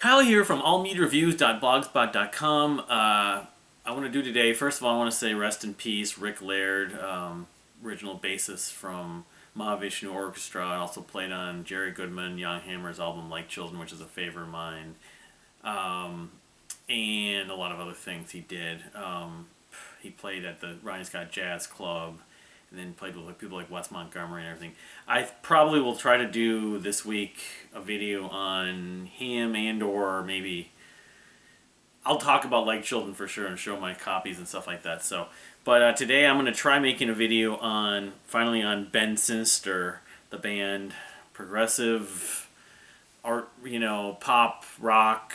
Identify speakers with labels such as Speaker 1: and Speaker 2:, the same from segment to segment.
Speaker 1: Kyle here from allmeatreviews.blogspot.com. I want to do today, first of all, I want to say rest in peace, Rick Laird, original bassist from Mahavishnu Orchestra, and also played on Jerry Goodman, Jan Hammer's album Like Children, which is a favorite of mine, and a lot of other things he did. He played at the Ryan Scott Jazz Club, and then played with people like Wes Montgomery and everything. I probably will try to do this week a video on him, and or maybe I'll talk about Like Children for sure and show my copies and stuff like that. So, but today I'm going to try making a video on, finally, on Ben Sinister, the band, progressive art, pop rock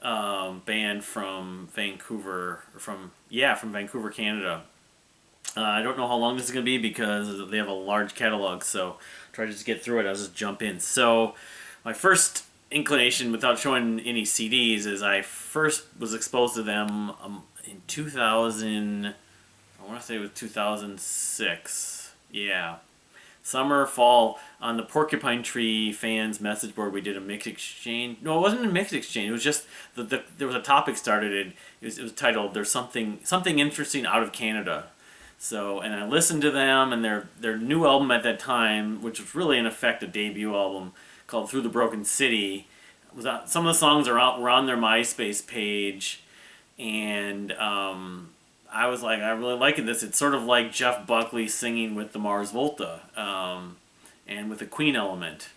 Speaker 1: band from Vancouver, from Vancouver, Canada. I don't know how long this is going to be because they have a large catalog, so try to just get through it. I'll just jump in. So my first inclination, without showing any CDs, is I first was exposed to them in 2000, I want to say it was 2006. Yeah. Summer, fall, on the Porcupine Tree fans message board, we did a mix exchange. No, it wasn't a mix exchange. It was just there was a topic started. It was titled "There's something interesting out of Canada." So, and I listened to them and their new album at that time, which was really in effect a debut album called "Through the Broken City." Some of the songs were on their MySpace page, and I was like, I really like this. It's sort of like Jeff Buckley singing with the Mars Volta, and with a Queen element.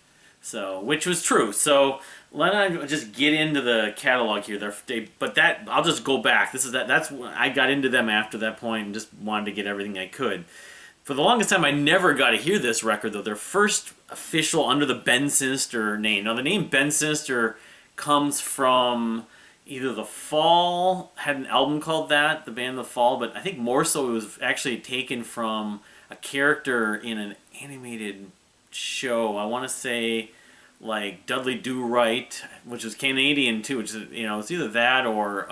Speaker 1: So, which was true. So, let me just get into the catalog here. I'll just go back. That's when I got into them after that point and just wanted to get everything I could. For the longest time, I never got to hear this record, though. Their first official under the Ben Sinister name. Now, the name Ben Sinister comes from either The Fall had an album called that, the band The Fall, but I think more so it was actually taken from a character in an animated show. I want to say like Dudley Do Right, which was Canadian too, which is, it's either that or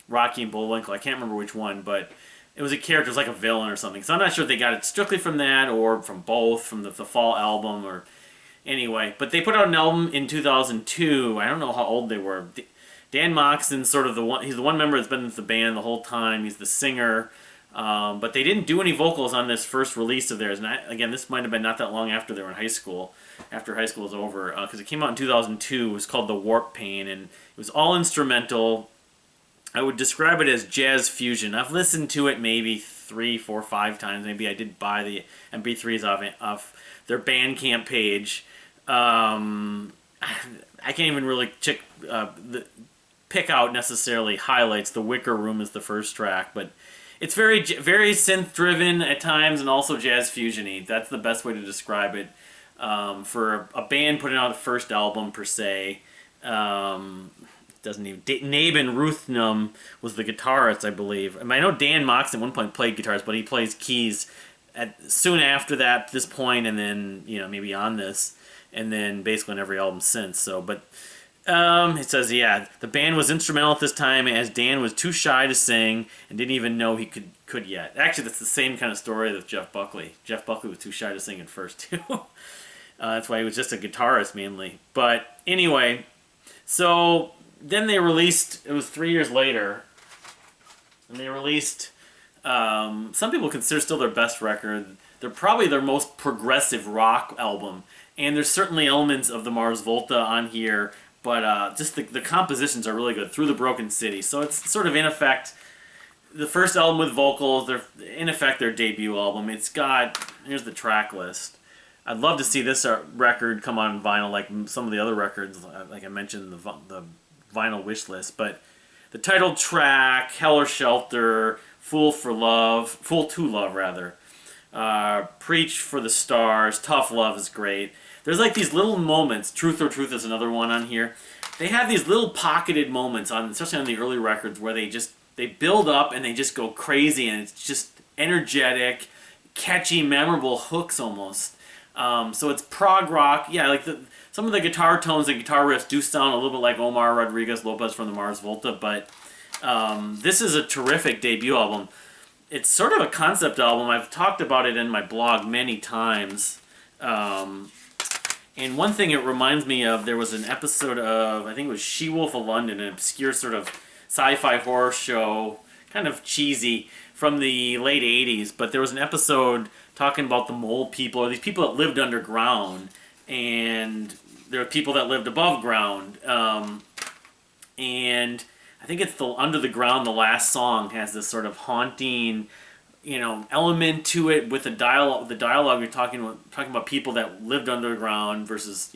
Speaker 1: Rocky and Bullwinkle. I can't remember which one, but it was a character, it was like a villain or something. So I'm not sure if they got it strictly from that or from both, from the Fall album, or anyway. But they put out an album in 2002. I don't know how old they were. Dan Moxon's sort of he's the one member that's been with the band the whole time. He's the singer. But they didn't do any vocals on this first release of theirs. And again, this might have been not that long after they were in high school, after high school was over, because it came out in 2002. It was called The Warp Pain, and it was all instrumental. I would describe it as jazz fusion. I've listened to it maybe 3, 4, 5 times. Maybe I did buy the MP3s off their Bandcamp page. I can't even really pick out necessarily highlights. The Wicker Room is the first track, but it's very synth driven at times and also jazz fusiony. That's the best way to describe it. For a band putting out the first album per se, doesn't even. Nabin Ruthnum was the guitarist, I believe. I mean, I know Dan Moxon at one point played guitars, but he plays keys soon after this point, and then maybe on this, and then basically on every album since. So, but. It says, the band was instrumental at this time as Dan was too shy to sing and didn't even know he could yet. Actually, that's the same kind of story with Jeff Buckley. Jeff Buckley was too shy to sing at first, too. That's why he was just a guitarist, mainly. But anyway, so then they released, it was 3 years later, and they released, some people consider still their best record. They're probably their most progressive rock album. And there's certainly elements of the Mars Volta on here, but just the compositions are really good. Through the Broken City. So it's sort of, in effect, the first album with vocals. They're, in effect, their debut album. It's got, here's the track list. I'd love to see this record come on vinyl like some of the other records, like I mentioned, the vinyl wish list. But the title track, Hell or Shelter, Fool to Love, rather. Preach for the Stars, Tough Love is great. There's like these little moments. Truth or Truth is another one on here. They have these little pocketed moments, especially on the early records, where they build up and they just go crazy, and it's just energetic, catchy, memorable hooks almost. So it's prog rock. Yeah, like some of the guitar tones and guitar riffs do sound a little bit like Omar Rodriguez Lopez from the Mars Volta, but this is a terrific debut album. It's sort of a concept album. I've talked about it in my blog many times. And one thing it reminds me of, there was an episode of, I think it was She-Wolf of London, an obscure sort of sci-fi horror show, kind of cheesy, from the late 80s. But there was an episode talking about the mole people, or these people that lived underground, and there are people that lived above ground. And I think it's the Under the Ground, the last song, has this sort of haunting, element to it with the dialogue. The dialogue you're talking about people that lived underground versus,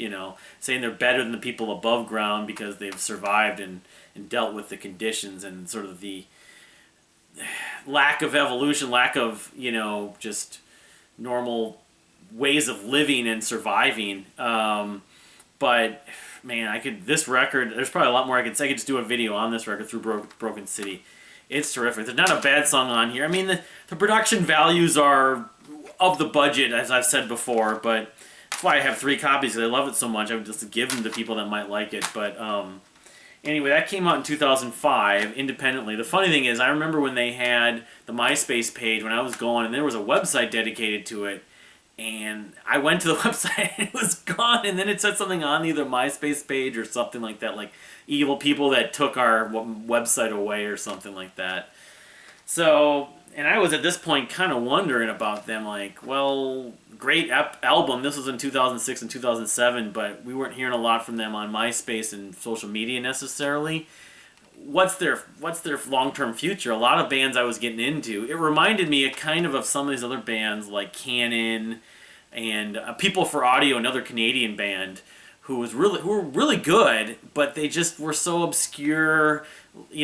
Speaker 1: saying they're better than the people above ground because they've survived and dealt with the conditions and sort of the lack of evolution, lack of, just normal ways of living and surviving. But man, this record, there's probably a lot more I could say. I could just do a video on this record through Broken City. It's terrific. There's not a bad song on here. I mean, the production values are of the budget, as I've said before, but that's why I have 3 copies, because I love it so much. I would just give them to people that might like it. But anyway, that came out in 2005, independently. The funny thing is, I remember when they had the MySpace page when I was going, and there was a website dedicated to it, and I went to the website and it was gone, and then it said something on either MySpace page or something like that, like evil people that took our website away or something like that. So, and I was at this point kind of wondering about them, like, well, great album. This was in 2006 and 2007, but we weren't hearing a lot from them on MySpace and social media necessarily. What's their long-term future? A lot of bands I was getting into, it reminded me kind of some of these other bands like Canon and People for Audio, another Canadian band who were really good, but they just were so obscure,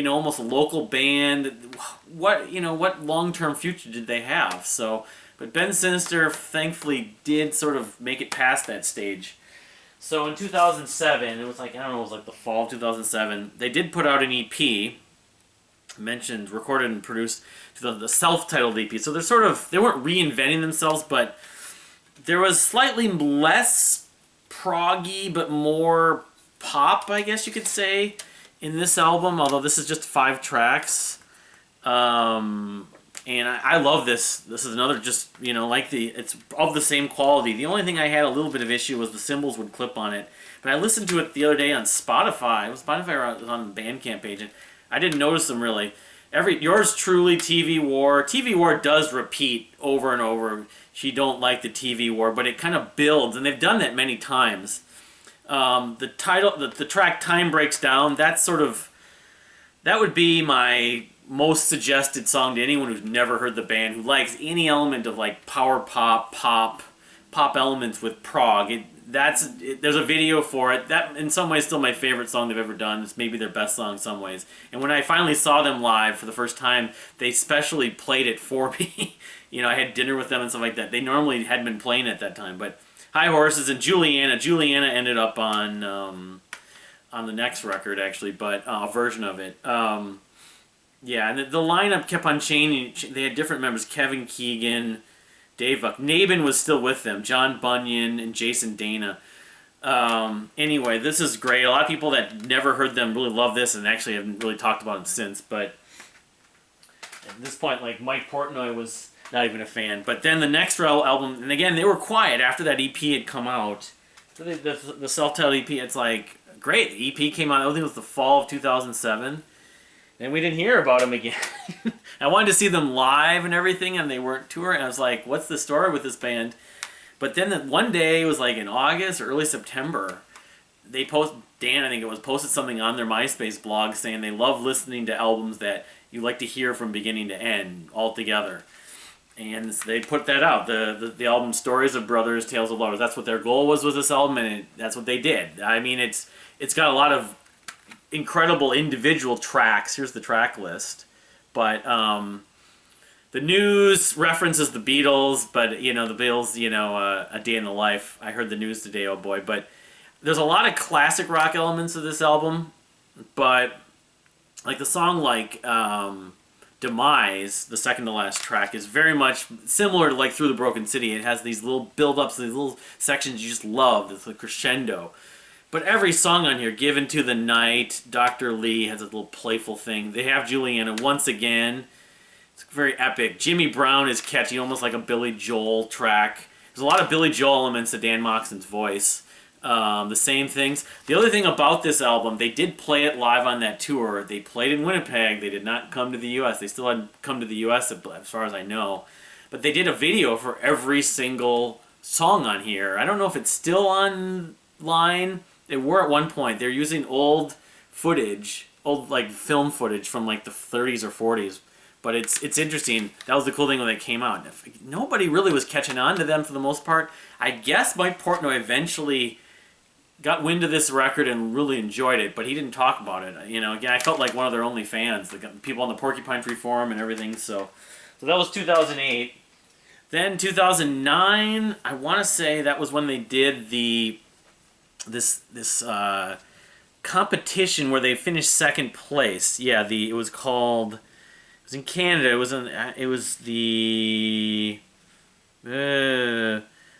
Speaker 1: almost a local band. What long-term future did they have? So, but Ben Sinister thankfully did sort of make it past that stage. So in 2007, it was like the fall of 2007, they did put out an EP, recorded and produced, the self-titled EP. So they weren't reinventing themselves, but there was slightly less proggy, but more pop, I guess you could say, in this album, although this is just 5 tracks. And I love this. This is another just, it's of the same quality. The only thing I had a little bit of issue was the cymbals would clip on it. But I listened to it the other day on Spotify. Spotify was on the Bandcamp page, and I didn't notice them really. Yours truly, TV War. TV War does repeat over and over. She don't like the TV War, but it kind of builds, and they've done that many times. The track Time Breaks Down, that would be my most suggested song to anyone who's never heard the band, who likes any element of like power pop elements with prog. There's a video for it. That in some ways still my favorite song they've ever done. It's maybe their best song in some ways. And when I finally saw them live for the first time, they specially played it for me. I had dinner with them and stuff like that. They normally hadn't been playing it at that time, but High Horses and Juliana. Juliana ended up on the next record actually, but a version of it. Yeah, and the lineup kept on changing. They had different members: Kevin Keegan, Dave Buck. Nabin was still with them, John Bunyan, and Jason Dana. Anyway, this is great. A lot of people that never heard them really love this, and actually haven't really talked about them since. But at this point, like Mike Portnoy was not even a fan. But then the next album, and again, they were quiet after that EP had come out. So the self-titled EP, it's like, great. The EP came out, I think it was the fall of 2007. And we didn't hear about them again. I wanted to see them live and everything, and they weren't touring. And I was like, what's the story with this band? But then one day, it was like in August or early September, Dan, I think it was, posted something on their MySpace blog saying they love listening to albums that you like to hear from beginning to end, all together. And they put that out, the album Stories of Brothers, Tales of Lovers. That's what their goal was with this album, and that's what they did. I mean, it's got a lot of incredible individual tracks. Here's the track list. But the news references the Beatles, but, the Beatles, A Day in the Life. I heard the news today, oh boy. But there's a lot of classic rock elements of this album, but like the song Demise, the second to last track, is very much similar to like Through the Broken City. It has these little build-ups, these little sections you just love. It's like crescendo. But every song on here, Given to the Night, Dr. Lee has a little playful thing. They have Juliana once again. It's very epic. Jimmy Brown is catchy, almost like a Billy Joel track. There's a lot of Billy Joel elements to Dan Moxon's voice. The same things. The other thing about this album, they did play it live on that tour. They played in Winnipeg. They did not come to the U.S. They still hadn't come to the U.S. as far as I know. But they did a video for every single song on here. I don't know if it's still online. They were at one point. They're using old footage, old like film footage from like the 30s or 40s. But it's interesting. That was the cool thing when they came out. Nobody really was catching on to them for the most part. I guess Mike Portnoy eventually got wind of this record and really enjoyed it, but he didn't talk about it. You know, again, I felt like one of their only fans. The people on the Porcupine Tree Forum and everything. So that was 2008. Then 2009, I want to say that was when they did this competition where they finished second place. Yeah, it was called. It was in Canada. It was the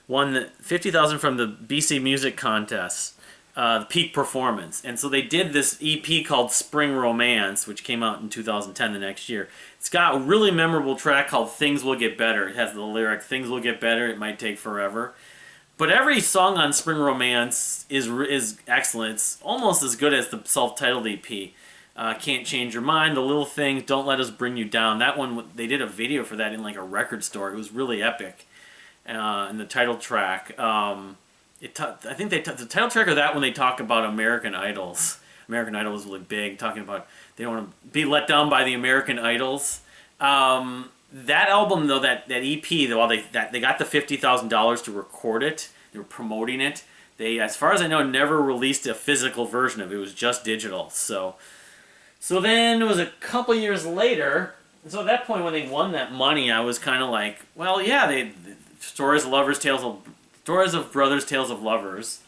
Speaker 1: won the 50,000 from the BC Music Contest, the Peak Performance, and so they did this EP called Spring Romance, which came out in 2010, the next year. It's got a really memorable track called Things Will Get Better. It has the lyric, "Things will get better. It might take forever." But every song on Spring Romance is excellent. It's almost as good as the self-titled EP. Can't Change Your Mind, The Little Things, Don't Let Us Bring You Down. That one, they did a video for that in like a record store. It was really epic. And the title track, I think the title track of that when they talk about American Idols. American Idol was really big, talking about they don't want to be let down by the American Idols. That album though, that EP, while they got the $50,000 to record it, they were promoting it. They, as far as I know, never released a physical version of it. It was just digital. So then it was a couple years later. So at that point, when they won that money, I was kind of like, well, yeah, Stories of Brothers, Tales of Lovers.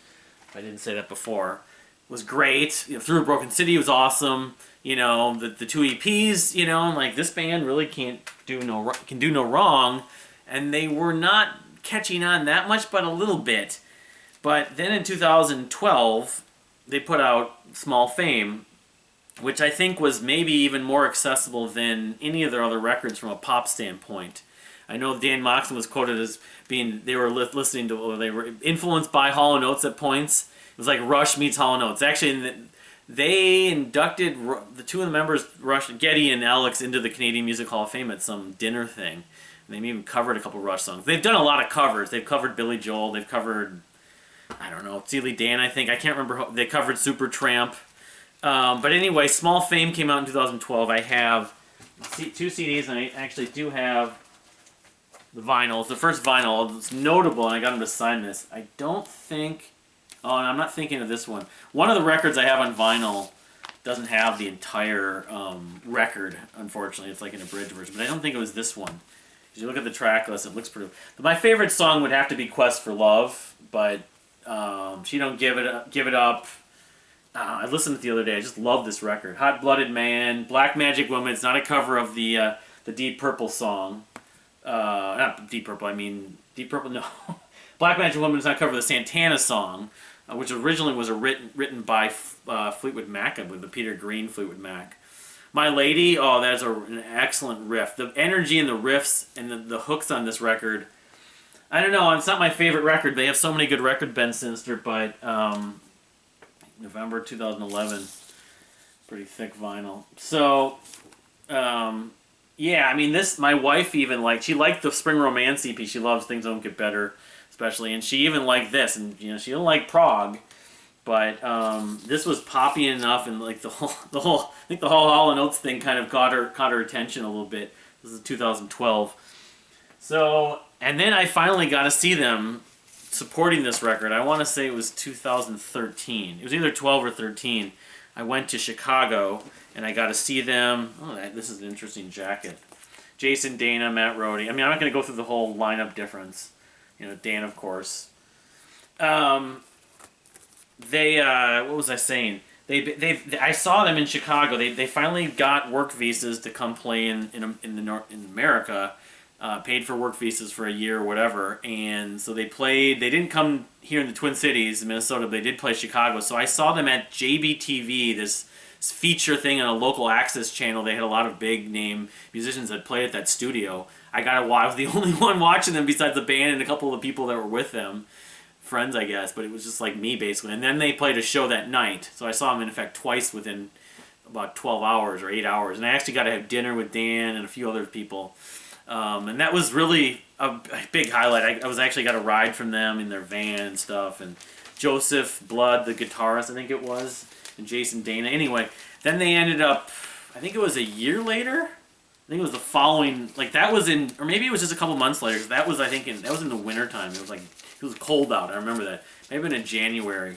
Speaker 1: If I didn't say that before, was great. You know, Through a Broken City was awesome. You know, the two EPs. You know, I'm like, this band really can do no wrong, and they were not catching on that much, but a little bit. But then in 2012, they put out Small Fame, which I think was maybe even more accessible than any of their other records from a pop standpoint. I know Dan Moxon was quoted as being, they were listening to, or they were influenced by Hall & Oates at points. It was like Rush meets Hall & Oates. Actually, they inducted the two of the members, Rush, Geddy and Alex, into the Canadian Music Hall of Fame at some dinner thing. And they even covered a couple Rush songs. They've done a lot of covers. They've covered Billy Joel. They've covered, I don't know, Steely Dan, I think. I can't remember. They covered Supertramp. But anyway, Small Fame came out in 2012. I have two CDs, and I actually do have the vinyl. It's the first vinyl. It's notable, and I got him to sign this. I don't think... Oh, I'm not thinking of this one. One of the records I have on vinyl doesn't have the entire record, unfortunately. It's like an abridged version, but I don't think it was this one. If you look at the track list, it looks pretty... But my favorite song would have to be Quest for Love, but She Don't Give It Up. I listened to it the other day. I just love this record. Hot Blooded Man, Black Magic Woman. It's not a cover of the Deep Purple song. Not Deep Purple, I mean... Deep Purple, no. Black Magic Woman is not a cover of the Santana song, which originally was written by Fleetwood Mac, I believe, the Peter Green Fleetwood Mac. My Lady, oh, that's an excellent riff. The energy and the riffs and the hooks on this record... I don't know, it's not my favorite record. They have so many good records, Ben Sinister, but... November 2011. Pretty thick vinyl. So, yeah, I mean, my wife even she liked the Spring Romance EP. She loves Things Don't Get Better, especially, and she even liked this, and, you know, she didn't like Prog, but, this was poppy enough, and, like, the whole, I think the whole Hall & Oates thing kind of caught her attention a little bit. This is 2012. So, and then I finally got to see them supporting this record. I want to say it was 2013. It was either 12 or 13. I went to Chicago and I got to see them. Oh, this is an interesting jacket. Jason, Dana, Matt Rohde. I mean, I'm not going to go through the whole lineup difference. You know, Dan, of course. What was I saying? I saw them in Chicago. They finally got work visas to come play in America. Paid for work visas for a year or whatever, and so they played. They didn't come here in the Twin Cities, Minnesota, but they did play Chicago. So I saw them at JBTV, this feature thing on a local access channel. They had a lot of big name musicians that played at that studio. I was the only one watching them besides the band and a couple of the people that were with them. friends, I guess, but it was just like me basically. And then they played a show that night, so I saw them in fact twice within about 12 hours or 8 hours, and I actually got to have dinner with Dan and a few other people, and that was really a big highlight. I was actually got a ride from them in their van and stuff, and Joseph Blood, the guitarist, I think it was, and Jason Dana. Anyway, then they ended up, I think it was a year later. I think it was the following, like that was in, or maybe it was just a couple months later. That was, I think, that was in the winter time. It was cold out. I remember that. Maybe in January.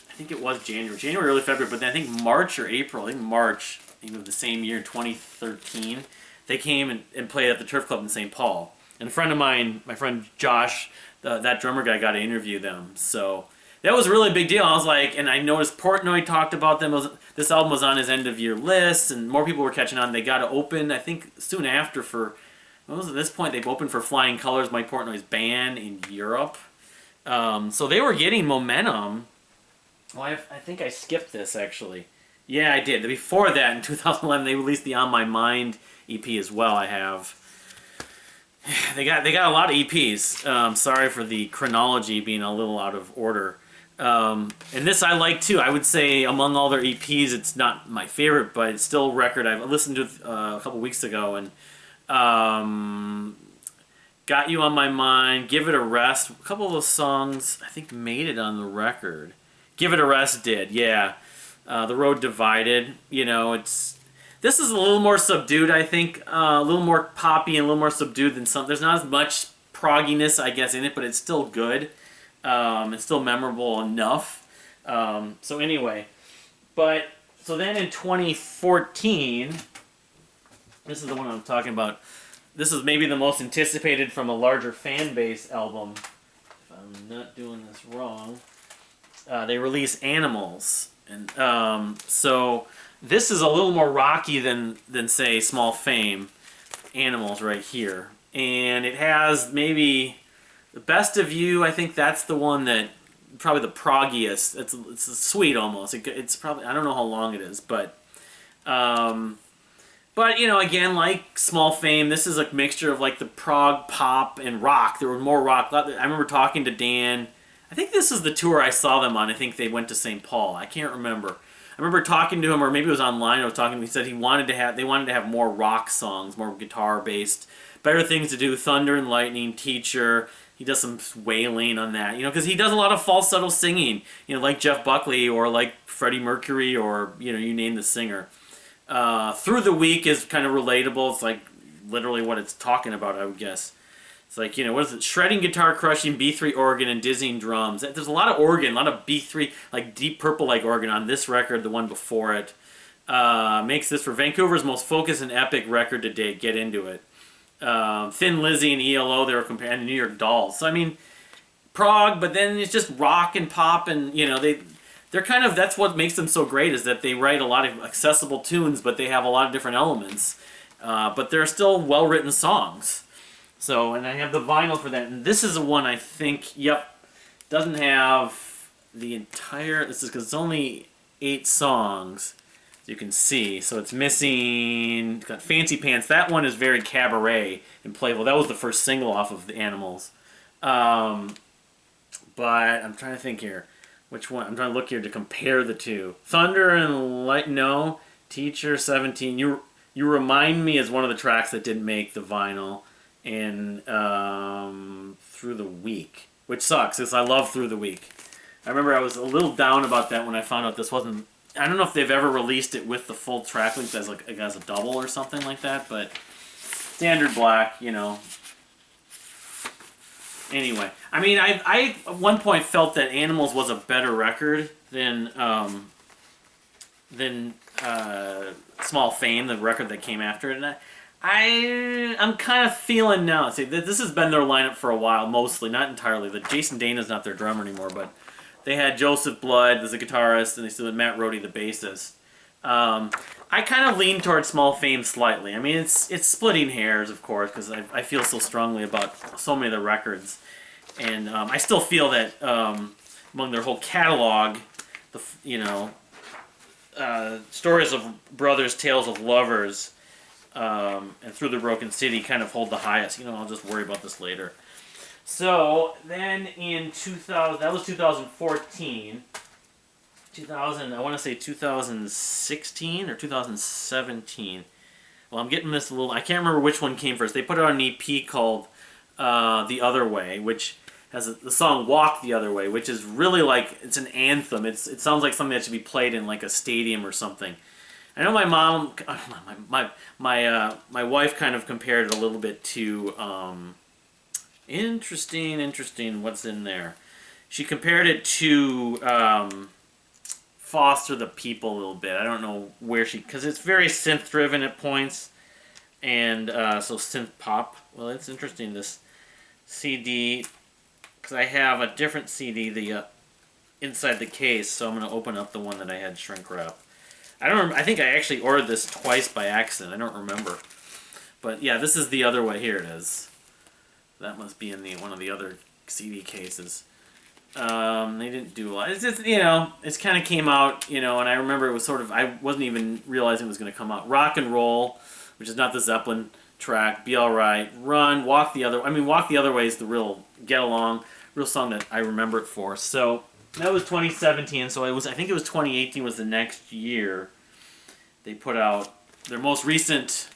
Speaker 1: I think it was January, early February. But then I think March or April. I think March, of the same year, 2013. They came and played at the Turf Club in St. Paul. And a friend of mine, my friend Josh, that drummer guy, got to interview them. So that was a really big deal. I was like, and I noticed Portnoy talked about them. This album was on his end of year list, and more people were catching on. They got to open, I think, soon after for, what was it, at this point, they've opened for Flying Colors, Mike Portnoy's band in Europe. So they were getting momentum. Well, I think I skipped this, actually. Yeah, I did. Before that, in 2011, they released the On My Mind EP as well, I have. They got a lot of EPs. Sorry for the chronology being a little out of order. And this I like too. I would say among all their EPs, it's not my favorite, but it's still a record I listened to a couple weeks ago. And Got You On My Mind, Give It a Rest. A couple of those songs I think made it on the record. Give It a Rest did, yeah. The Road Divided, this is a little more subdued, I think. A little more poppy and a little more subdued than some. There's not as much progginess, I guess, in it, but it's still good. It's still memorable enough. So anyway, so then in 2014, this is the one I'm talking about. This is maybe the most anticipated from a larger fan base album. If I'm not doing this wrong, they release Animals, and so this is a little more rocky than say Small Fame. Animals right here, and it has maybe The Best of You. I think that's the one that probably the proggiest. It's sweet almost. It's probably, I don't know how long it is, but again, like Small Fame, this is a mixture of like the prog, pop, and rock. There were more rock. I remember talking to Dan. I think this is the tour I saw them on. I think they went to St. Paul. I can't remember. I remember talking to him, or maybe it was online. I was talking to him. He said they wanted to have more rock songs, more guitar based, Better Things to Do, Thunder and Lightning, Teacher. He does some wailing on that, because he does a lot of falsetto singing, like Jeff Buckley or like Freddie Mercury or you name the singer. Through the Week is kind of relatable. It's like literally what it's talking about, I would guess. It's like, what is it? Shredding guitar, crushing B3 organ, and dizzying drums. There's a lot of organ, a lot of B3, like Deep Purple-like organ on this record, the one before it. Makes this for Vancouver's most focused and epic record to date. Get into it. Thin Lizzy and ELO, they were comparing New York Dolls. So, I mean, prog, but then it's just rock and pop, and, they're kind of, that's what makes them so great, is that they write a lot of accessible tunes, but they have a lot of different elements. But they're still well-written songs. So, and I have the vinyl for that. And this is the one I think, doesn't have the entire, this is because it's only 8 songs, as you can see. So it's missing, it's got Fancy Pants. That one is very cabaret and playful. That was the first single off of The Animals. But I'm trying to think here. Which one? I'm trying to look here to compare the two. Thunder and Light, no. Teacher, 17. You Remind Me is one of the tracks that didn't make the vinyl. And Through the Week, which sucks, because I love Through the Week. I remember I was a little down about that when I found out this wasn't... I don't know if they've ever released it with the full track length as a double or something like that, but standard black, Anyway, I mean, I at one point felt that Animals was a better record than Small Fame, the record that came after it. And I'm kind of feeling now. See, this has been their lineup for a while, mostly, not entirely. The Jason Dana's not their drummer anymore, but they had Joseph Blood as a guitarist, and they still had Matt Rohde, the bassist. I kind of lean towards Small Fame slightly. I mean, it's splitting hairs, of course, because I feel so strongly about so many of the records, and I still feel that among their whole catalog, Stories of Brothers, Tales of Lovers, and Through the Broken City kind of hold the highest. I'll just worry about this later. So then in 2000, that was 2014. 2000, I want to say 2016 or 2017. Well, I'm getting this a little. I can't remember which one came first. They put out an EP called "The Other Way," which has the song "Walk the Other Way," which is really like it's an anthem. It sounds like something that should be played in like a stadium or something. I know my mom, my wife kind of compared it a little bit to interesting. What's in there? She compared it to Foster the People a little bit. I don't know where because it's very synth driven at points, and so synth pop. Well, it's interesting this CD because I have a different CD inside the case, so I'm going to open up the one that I had shrink wrap. I don't remember, I think I actually ordered this twice by accident. I don't remember, but yeah, this is The Other Way. Here it is. That must be in one of the other CD cases. They didn't do a lot. It's just, it's kind of came out, and I remember it was sort of, I wasn't even realizing it was going to come out. Rock and Roll, which is not the Zeppelin track, Be Alright, Run, Walk the Other Way is the real Get Along, real song that I remember it for. So, that was 2017, so I think it was 2018 was the next year. They put out their most recent,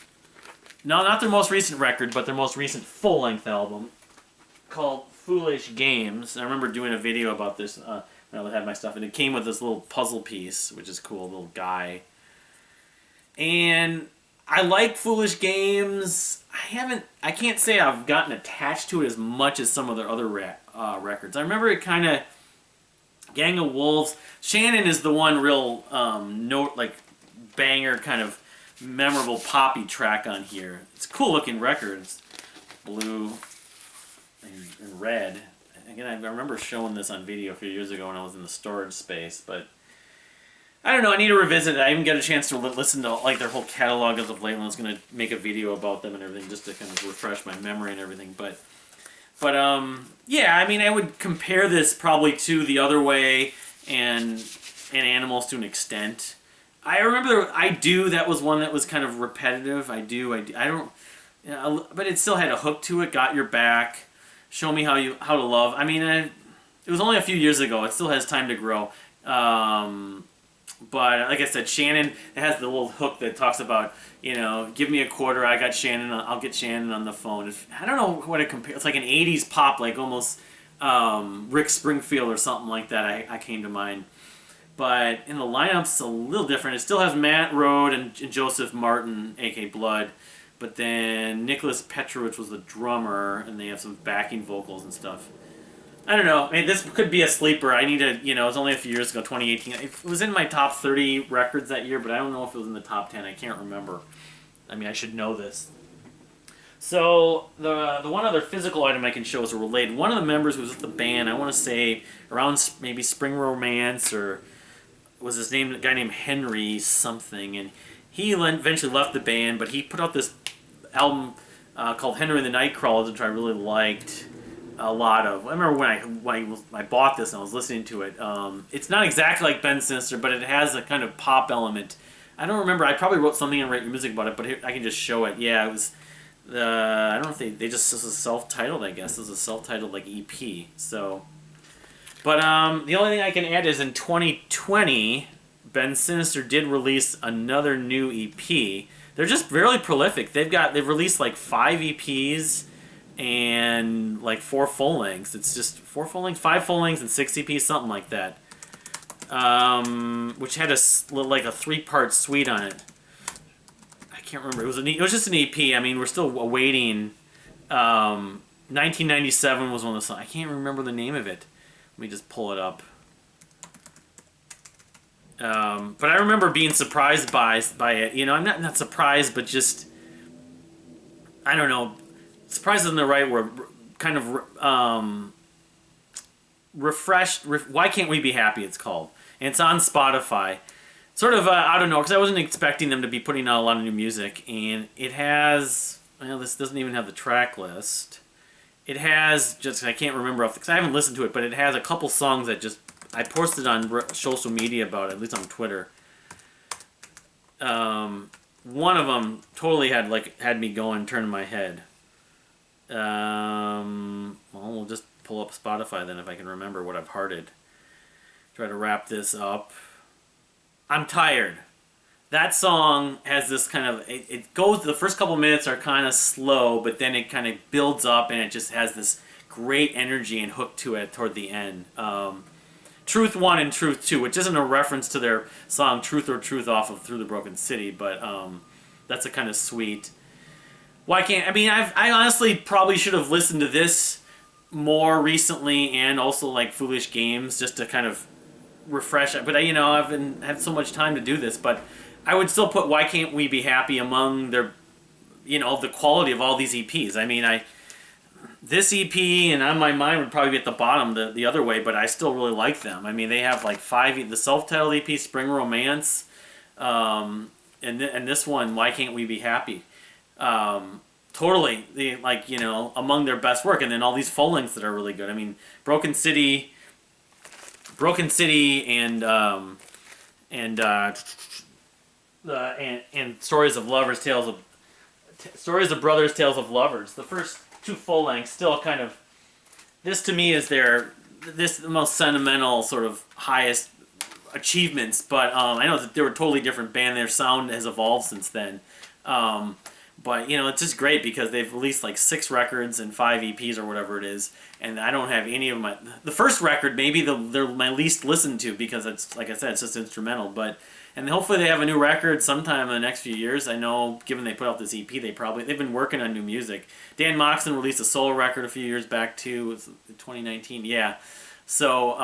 Speaker 1: no, not their most recent record, but their most recent full-length album called Foolish Games. I remember doing a video about this when I had my stuff, and it came with this little puzzle piece, which is cool, a little guy. And I like Foolish Games. I can't say I've gotten attached to it as much as some of their other records. I remember it kind of, Gang of Wolves. Shannon is the one real banger kind of memorable poppy track on here. It's a cool looking record. It's blue and red. Again, I remember showing this on video a few years ago when I was in the storage space, but I don't know, I need to revisit it. I didn't get a chance to listen to like their whole catalog as of late, and I was going to make a video about them and everything just to kind of refresh my memory and everything, but yeah, I mean, I would compare this probably to The Other Way and Animals to an extent. I remember that was one that was kind of repetitive. I don't, but it still had a hook to it. Got Your Back, Show Me How to Love. I mean, it was only a few years ago. It still has time to grow. But like I said, Shannon, it has the little hook that talks about, give me a quarter, I got Shannon, I'll get Shannon on the phone. I don't know what it compares. It's like an 80s pop, like almost Rick Springfield or something like that I came to mind. But in the lineup's a little different. It still has Matt Rode and Joseph Martin, a.k.a. Blood. But then Nicholas Petrovich was the drummer, and they have some backing vocals and stuff. I don't know. I mean, this could be a sleeper. I need to, it was only a few years ago, 2018. It was in my top 30 records that year, but I don't know if it was in the top 10. I can't remember. I mean, I should know this. So, the one other physical item I can show is related. One of the members who was with the band, I want to say around maybe Spring Romance, or was his name, a guy named Henry something, and he eventually left the band, but he put out this album called Henry and the Nightcrawler, which I really liked a lot of. I remember when I bought this and I was listening to it. It's not exactly like Ben Sinister, but it has a kind of pop element. I don't remember. I probably wrote something in Write Your Music about it, but I can just show it. Yeah, it was. I don't know if they just, this is self-titled. I guess this is a self-titled like EP. So, but the only thing I can add is in 2020, Ben Sinister did release another new EP. They're just really prolific. They've released like 5 EPs. And like 4 full lengths. It's just 4 full lengths, 5 full lengths, and 6 EPs, something like that. Which had a 3-part suite on it. I can't remember. It was just an EP. I mean, we're still awaiting. 1997 was one of the songs. I can't remember the name of it. Let me just pull it up. But I remember being surprised by it. I'm not surprised, but just I don't know. Surprised isn't the right word. Kind of refreshed. Why Can't We Be Happy? It's called, and it's on Spotify. Sort of I don't know, because I wasn't expecting them to be putting out a lot of new music, and it has. Well, this doesn't even have the track list. It has just, I can't remember because I haven't listened to it, but it has a couple songs that just I posted on social media about it, at least on Twitter. One of them totally had me going, turning my head. Well, we'll just pull up Spotify then if I can remember what I've hearted. Try to wrap this up. I'm Tired. That song has this kind of, it goes, the first couple minutes are kind of slow, but then it kind of builds up and it just has this great energy and hook to it toward the end. Truth 1 and Truth 2, which isn't a reference to their song Truth or Truth off of Through the Broken City, but that's a kind of sweet. I honestly probably should have listened to this more recently, and also like Foolish Games, just to kind of refresh it. But I've had so much time to do this, but I would still put Why Can't We Be Happy among their, the quality of all these EPs. This EP and On My Mind would probably be at the bottom the other way, but I still really like them. They have like 5, the self-titled EP, Spring Romance, and this one, Why Can't We Be Happy. Totally, among their best work, and then all these full lengths that are really good. Broken City, and Stories of Lovers, Stories of Brothers, Tales of Lovers. The first 2 full lengths still kind of. This to me is the most sentimental sort of highest achievements, but I know that they were a totally different band. Their sound has evolved since then. But it's just great because they've released like 6 records and 5 EPs or whatever it is, and I don't have any of my. The first record maybe they're my least listened to because it's, like I said, it's just instrumental. And hopefully they have a new record sometime in the next few years. I know, given they put out this EP, they've been working on new music. Dan Moxon released a solo record a few years back too. It was 2019, yeah. So,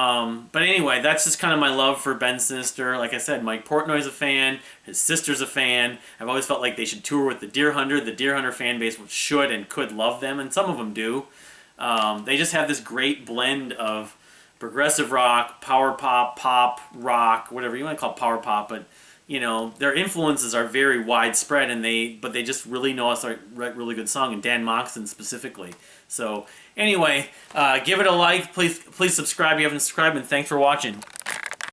Speaker 1: but anyway, that's just kind of my love for Ben Sinister. Like I said, Mike Portnoy's a fan. His sister's a fan. I've always felt like they should tour with the Deer Hunter. The Deer Hunter fan base should and could love them, and some of them do. They just have this great blend of progressive rock, power pop, pop, rock, whatever you want to call it, power pop, but their influences are very widespread, but they just really know us to write really good song, and Dan Moxon specifically. So anyway, give it a like, please subscribe if you haven't subscribed, and thanks for watching.